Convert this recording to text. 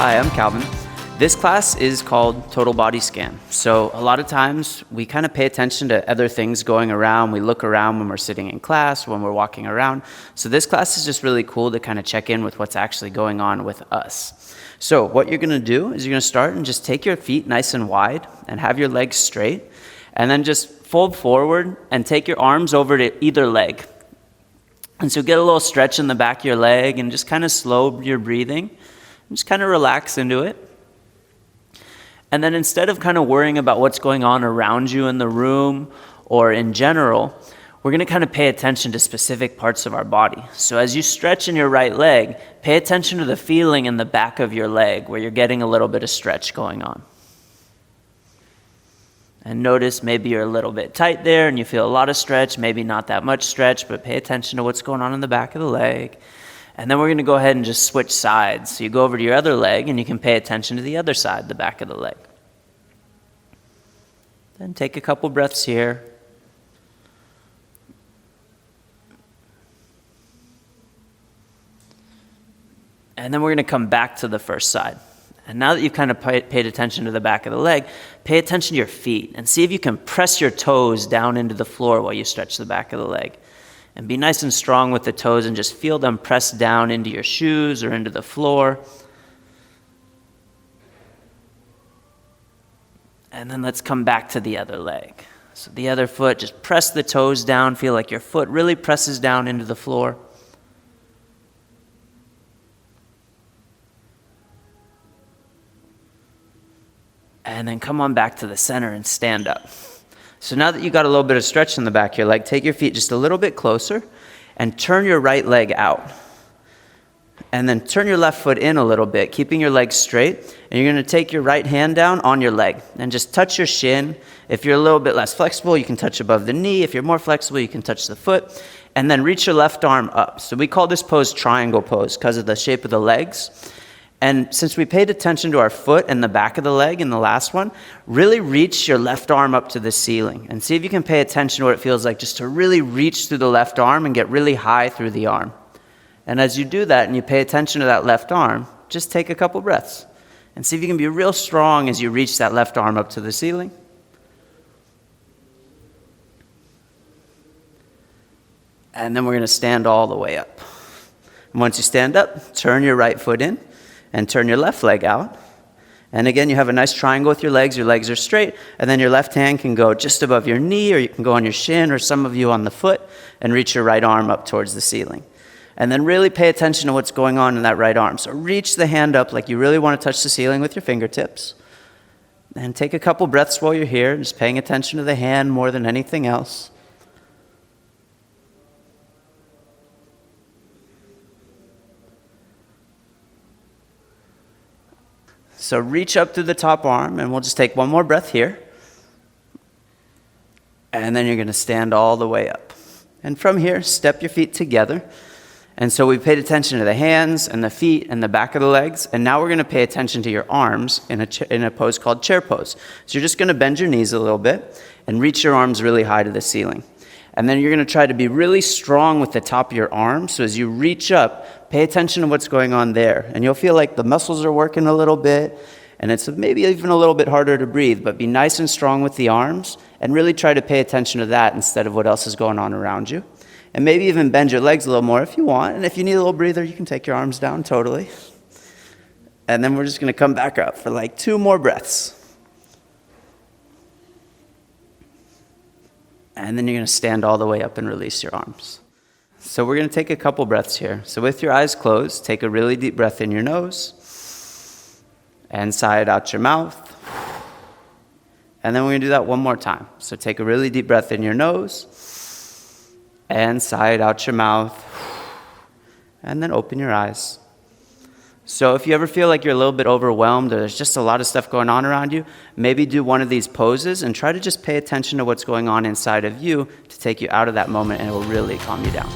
Hi, I'm Calvin. This class is called Total Body Scan. So a lot of times we kind of pay attention to other things going around. We look around when we're sitting in class, when we're walking around. So this class is just really cool to kind of check in with what's actually going on with us. So what you're gonna do is you're gonna start and just take your feet nice and wide and have your legs straight, and then just fold forward and take your arms over to either leg. And so get a little stretch in the back of your leg and just kind of slow your breathing. Just kind of relax into it. And then instead of kind of worrying about what's going on around you in the room or in general, we're going to kind of pay attention to specific parts of our body. So as you stretch in your right leg, pay attention to the feeling in the back of your leg where you're getting a little bit of stretch going on. And notice maybe you're a little bit tight there and you feel a lot of stretch, maybe not that much stretch, but pay attention to what's going on in the back of the leg. And then we're going to go ahead and just switch sides. So you go over to your other leg and you can pay attention to the other side, the back of the leg. Then take a couple breaths here. And then we're going to come back to the first side. And now that you've kind of paid attention to the back of the leg, pay attention to your feet and see if you can press your toes down into the floor while you stretch the back of the leg. And be nice and strong with the toes and just feel them press down into your shoes or into the floor. And then let's come back to the other leg. So the other foot, just press the toes down. Feel like your foot really presses down into the floor. And then come on back to the center and stand up. So now that you got a little bit of stretch in the back of your leg, take your feet just a little bit closer and turn your right leg out. And then turn your left foot in a little bit, keeping your legs straight. And you're going to take your right hand down on your leg and just touch your shin. If you're a little bit less flexible, you can touch above the knee. If you're more flexible, you can touch the foot. And then reach your left arm up. So we call this pose triangle pose because of the shape of the legs. And since we paid attention to our foot and the back of the leg in the last one, really reach your left arm up to the ceiling and see if you can pay attention to what it feels like just to really reach through the left arm and get really high through the arm. And as you do that and you pay attention to that left arm, just take a couple breaths and see if you can be real strong as you reach that left arm up to the ceiling. And then we're going to stand all the way up. And once you stand up, turn your right foot in. And turn your left leg out. And again, you have a nice triangle with your legs are straight, and then your left hand can go just above your knee, or you can go on your shin, or some of you on the foot, and reach your right arm up towards the ceiling. And then really pay attention to what's going on in that right arm. So reach the hand up like you really want to touch the ceiling with your fingertips. And take a couple breaths while you're here, just paying attention to the hand more than anything else. So reach up through the top arm, and we'll just take one more breath here. And then you're going to stand all the way up. And from here, step your feet together. And so we paid attention to the hands and the feet and the back of the legs. And now we're going to pay attention to your arms in a pose called chair pose. So you're just going to bend your knees a little bit and reach your arms really high to the ceiling. And then you're going to try to be really strong with the top of your arm. So as you reach up, pay attention to what's going on there. And you'll feel like the muscles are working a little bit. And it's maybe even a little bit harder to breathe. But be nice and strong with the arms. And really try to pay attention to that instead of what else is going on around you. And maybe even bend your legs a little more if you want. And if you need a little breather, you can take your arms down totally. And then we're just going to come back up for like 2 more breaths. And then you're going to stand all the way up and release your arms. So we're going to take a couple breaths here. So with your eyes closed, take a really deep breath in your nose and sigh it out your mouth. And then we're going to do that one more time. So take a really deep breath in your nose and sigh it out your mouth. And then open your eyes. So if you ever feel like you're a little bit overwhelmed or there's just a lot of stuff going on around you, maybe do one of these poses and try to just pay attention to what's going on inside of you to take you out of that moment, and it will really calm you down.